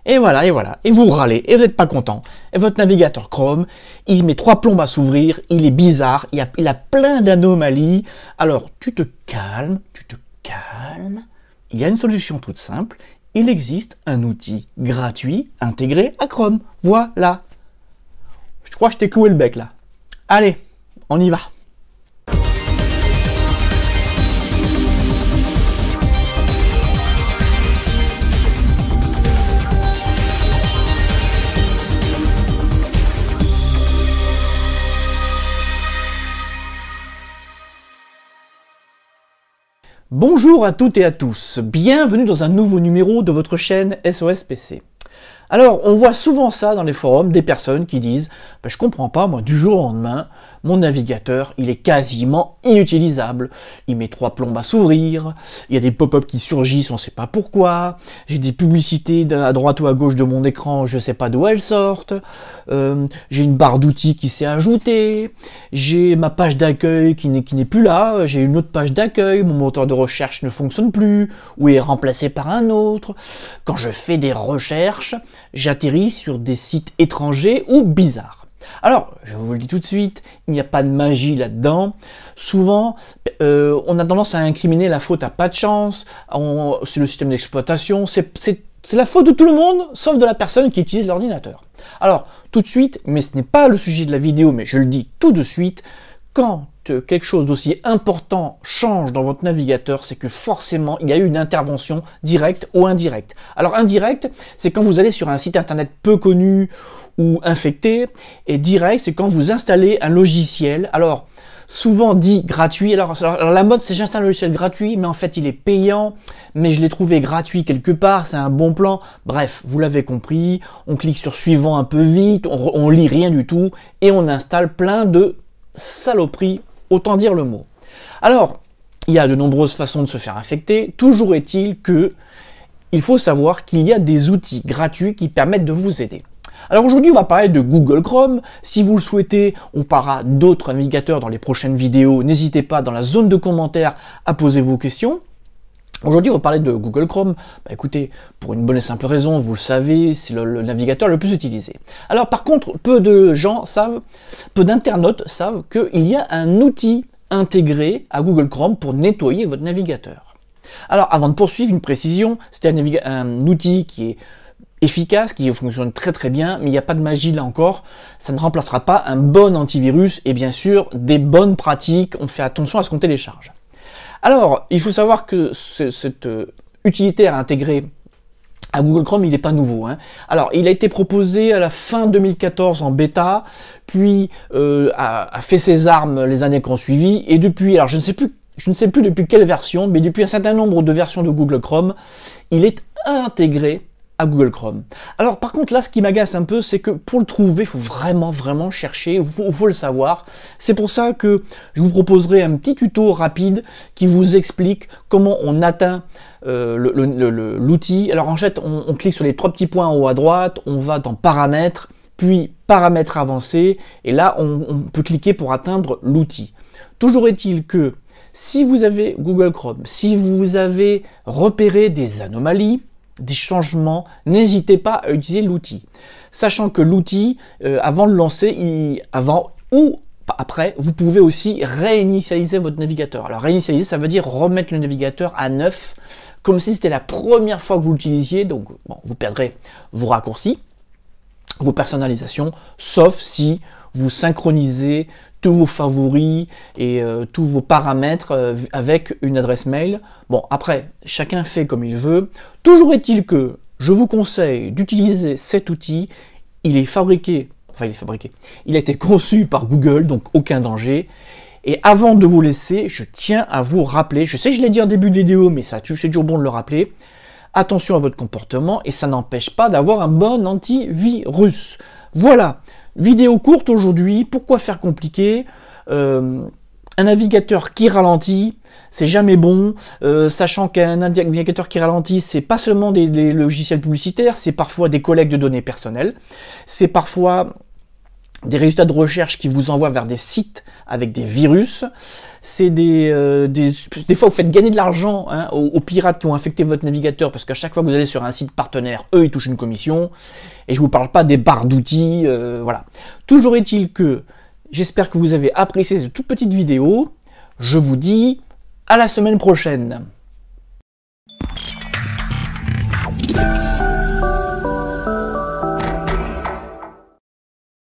Et voilà, et voilà. Et vous râlez, et vous n'êtes pas content. Et votre navigateur Chrome, il met 3 plombes à s'ouvrir, il est bizarre, il a plein d'anomalies. Alors, tu te calmes, Il y a une solution toute simple. Il existe un outil gratuit intégré à Chrome. Voilà. Je crois que je t'ai cloué le bec là. Allez, on y va. Bonjour à toutes et à tous, bienvenue dans un nouveau numéro de votre chaîne SOS PC. Alors, on voit souvent ça dans les forums, des personnes qui disent « Je comprends pas, moi, du jour au lendemain, mon navigateur, il est quasiment inutilisable. Il met 3 plombes à s'ouvrir, il y a des pop-up qui surgissent, on ne sait pas pourquoi, j'ai des publicités à droite ou à gauche de mon écran, je ne sais pas d'où elles sortent, j'ai une barre d'outils qui s'est ajoutée, j'ai ma page d'accueil qui n'est plus là, j'ai une autre page d'accueil, mon moteur de recherche ne fonctionne plus, ou est remplacé par un autre. Quand je fais des recherches, j'atterris sur des sites étrangers ou bizarres. Alors, je vous le dis tout de suite, il n'y a pas de magie là-dedans. Souvent, on a tendance à incriminer la faute à pas de chance, c'est le système d'exploitation, c'est la faute de tout le monde, sauf de la personne qui utilise l'ordinateur. Alors, tout de suite, mais ce n'est pas le sujet de la vidéo, mais je le dis tout de suite, quand quelque chose d'aussi important change dans votre navigateur, c'est que forcément, il y a eu une intervention directe ou indirecte. Alors, indirecte, c'est quand vous allez sur un site internet peu connu ou infecté, et direct, c'est quand vous installez un logiciel, alors, souvent dit gratuit. Alors la mode, c'est j'installe un logiciel gratuit, mais en fait, il est payant, mais je l'ai trouvé gratuit quelque part, c'est un bon plan. Bref, vous l'avez compris, on clique sur suivant un peu vite, on lit rien du tout, et on installe plein de saloperies, autant dire le mot. Alors, il y a de nombreuses façons de se faire infecter, toujours est-il que il faut savoir qu'il y a des outils gratuits qui permettent de vous aider. Alors aujourd'hui, on va parler de Google Chrome. Si vous le souhaitez, on parlera d'autres navigateurs dans les prochaines vidéos. N'hésitez pas dans la zone de commentaires à poser vos questions. Aujourd'hui, on va parler de Google Chrome. Écoutez, pour une bonne et simple raison, vous le savez, c'est le navigateur le plus utilisé. Alors par contre, peu d'internautes savent qu'il y a un outil intégré à Google Chrome pour nettoyer votre navigateur. Alors avant de poursuivre, une précision, c'est un outil qui est efficace, qui fonctionne très très bien, mais il n'y a pas de magie là encore, ça ne remplacera pas un bon antivirus et bien sûr des bonnes pratiques, on fait attention à ce qu'on télécharge. Alors, il faut savoir que cet utilitaire intégré à Google Chrome, il n'est pas nouveau. Alors, il a été proposé à la fin 2014 en bêta, puis a fait ses armes les années qui ont suivi, et depuis, alors je ne sais plus depuis quelle version, mais depuis un certain nombre de versions de Google Chrome, il est intégré à Google Chrome. Alors par contre là, ce qui m'agace un peu, c'est que pour le trouver, il faut vraiment chercher, il faut le savoir. C'est pour ça que je vous proposerai un petit tuto rapide qui vous explique comment on atteint l'outil. Alors en fait, on clique sur les 3 petits points en haut à droite, on va dans paramètres, puis paramètres avancés, et là on peut cliquer pour atteindre l'outil. Toujours est-il que si vous avez Google Chrome, si vous avez repéré des anomalies, des changements, n'hésitez pas à utiliser l'outil. Sachant que l'outil, avant de le lancer, avant ou après, vous pouvez aussi réinitialiser votre navigateur. Alors réinitialiser, ça veut dire remettre le navigateur à neuf, comme si c'était la première fois que vous l'utilisiez, donc bon, vous perdrez vos raccourcis, vos personnalisations, sauf si vous synchronisez tous vos favoris et tous vos paramètres avec une adresse mail. Bon, après, chacun fait comme il veut. Toujours est-il que je vous conseille d'utiliser cet outil. Il a été conçu par Google, donc aucun danger. Et avant de vous laisser, je tiens à vous rappeler, je sais que je l'ai dit en début de vidéo, mais c'est toujours bon de le rappeler, attention à votre comportement et ça n'empêche pas d'avoir un bon antivirus. Voilà. Vidéo courte aujourd'hui, pourquoi faire compliqué? Un navigateur qui ralentit, c'est jamais bon, sachant qu'un navigateur qui ralentit, c'est pas seulement des logiciels publicitaires, c'est parfois des collectes de données personnelles, c'est parfois des résultats de recherche qui vous envoient vers des sites avec des virus. C'est des fois vous faites gagner de l'argent hein, aux pirates qui ont infecté votre navigateur, parce qu'à chaque fois que vous allez sur un site partenaire, eux ils touchent une commission. Et je vous parle pas des barres d'outils, voilà. Toujours est-il que j'espère que vous avez apprécié cette toute petite vidéo. Je vous dis à la semaine prochaine.